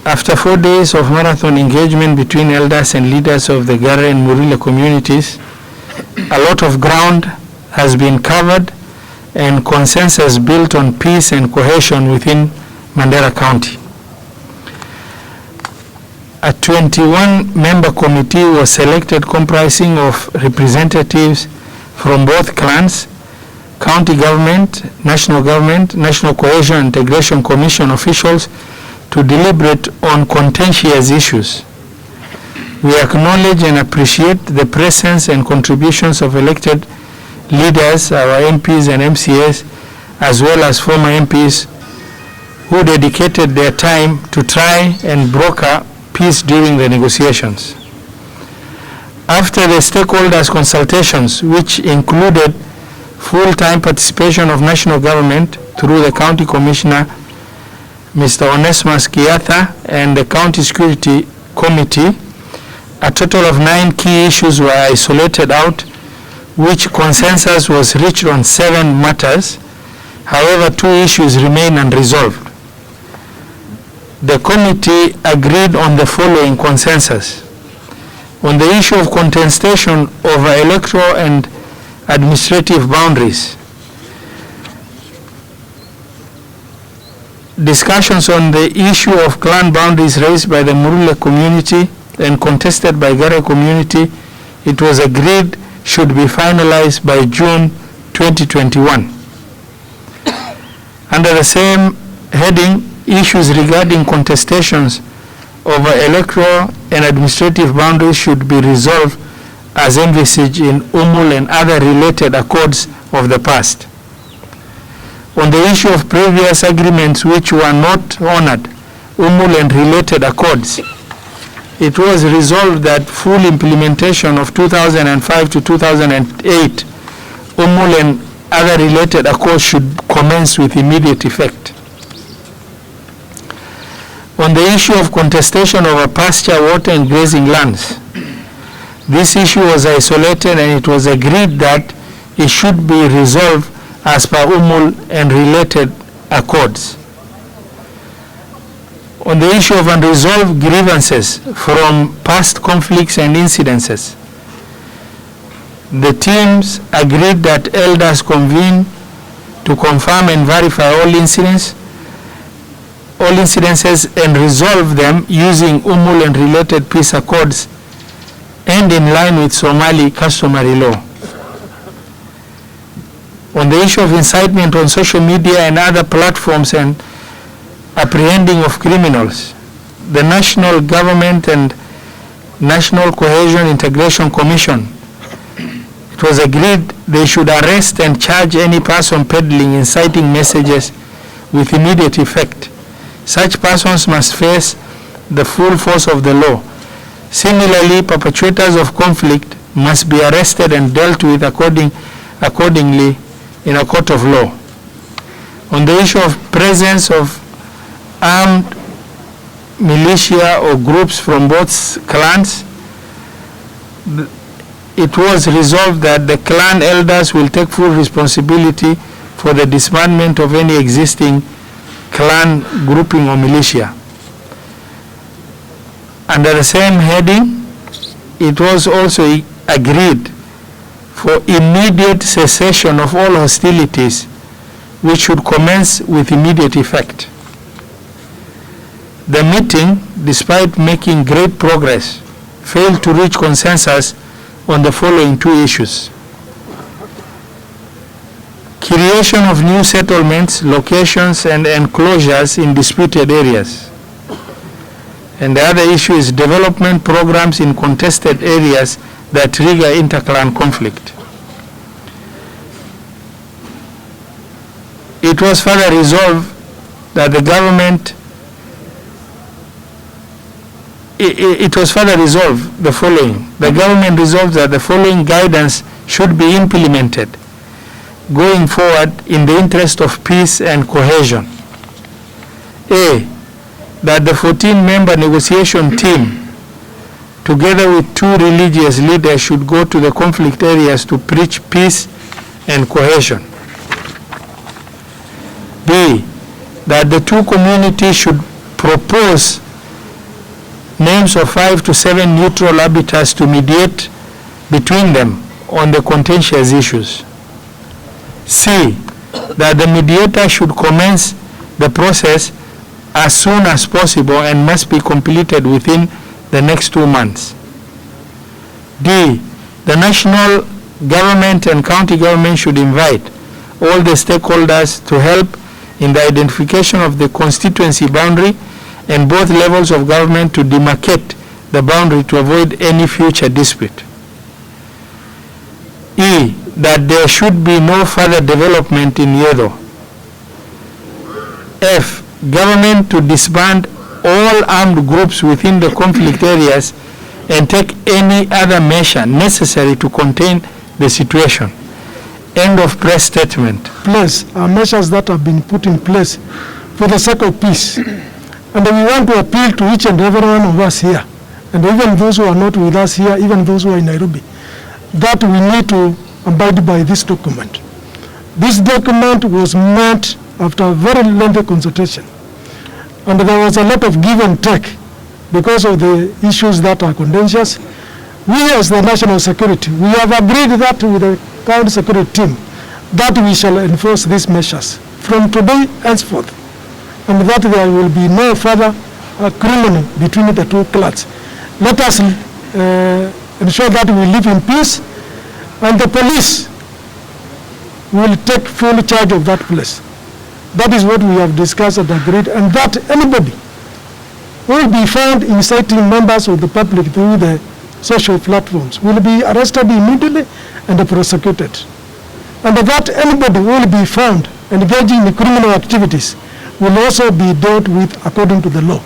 After 4 days of marathon engagement between elders and leaders of the Gara and Murila communities, a lot of ground has been covered and consensus built on peace and cohesion within Mandera County. A 21-member committee was selected comprising of representatives from both clans, county government, National Cohesion and Integration Commission officials to deliberate on contentious issues. We acknowledge and appreciate the presence and contributions of elected leaders, our MPs and MCAs, as well as former MPs who dedicated their time to try and broker peace during the negotiations. After the stakeholders' consultations, which included full-time participation of national government through the county commissioner, Mr. Onesmus Kiatha, and the county security committee, a total of 9 key issues were isolated out, which consensus was reached on 7 matters. However, 2 issues remain unresolved. The committee agreed on the following consensus. On the issue of contestation over electoral and administrative boundaries, discussions on the issue of clan boundaries raised by the Murila community and contested by Gara community, it was agreed should be finalized by June 2021. Under the same heading, issues regarding contestations over electoral and administrative boundaries should be resolved as envisaged in UMUL and other related accords of the past. On the issue of previous agreements which were not honored, UMUL and related accords, it was resolved that full implementation of 2005 to 2008 UMUL and other related accords should commence with immediate effect. On the issue of contestation over pasture, water and grazing lands, this issue was isolated and it was agreed that it should be resolved as per UMUL and related accords. On the issue of unresolved grievances from past conflicts and incidences, the teams agreed that elders convene to confirm and verify all incidences and resolve them using UMUL and related peace accords and in line with Somali customary law. On the issue of incitement on social media and other platforms and apprehending of criminals, the National Government and National Cohesion Integration Commission, it was agreed they should arrest and charge any person peddling inciting messages with immediate effect. Such persons must face the full force of the law. Similarly, perpetrators of conflict must be arrested and dealt with accordingly in a court of law. On the issue of presence of armed militia or groups from both clans, it was resolved that the clan elders will take full responsibility for the disbandment of any existing clan grouping or militia. Under the same heading, it was also agreed for immediate cessation of all hostilities, which should commence with immediate effect. The meeting, despite making great progress, failed to reach consensus on the following 2 issues. Creation of new settlements, locations and enclosures in disputed areas. And the other issue is development programs in contested areas that trigger interclan conflict. It was further resolved that the government it was further resolved the following. The government resolved that the following guidance should be implemented going forward in the interest of peace and cohesion. A, that the 14-member negotiation team, together with 2 religious leaders, should go to the conflict areas to preach peace and cohesion. B, that the 2 communities should propose names of 5 to 7 neutral arbiters to mediate between them on the contentious issues. C, that the mediator should commence the process as soon as possible and must be completed within the next 2 months. D, the national government and county government should invite all the stakeholders to help in the identification of the constituency boundary and both levels of government to demarcate the boundary to avoid any future dispute. E, that there should be no further development in Yedo. F, government to disband all armed groups within the conflict areas and take any other measure necessary to contain the situation. End of press statement. Place are measures that have been put in place for the sake of peace. And we want to appeal to each and every one of us here, and even those who are not with us here, even those who are in Nairobi, that we need to abide by this document. This document was made after a very lengthy consultation, and there was a lot of give and take because of the issues that are contentious. We as the national security, we have agreed that with the county security team that we shall enforce these measures from today henceforth, and that there will be no further criminal between the two clans. Let us ensure that we live in peace, and the police will take full charge of that place. That is what we have discussed and agreed, and that anybody who will be found inciting members of the public through the social platforms will be arrested immediately and prosecuted. And that anybody who will be found engaging in criminal activities will also be dealt with according to the law.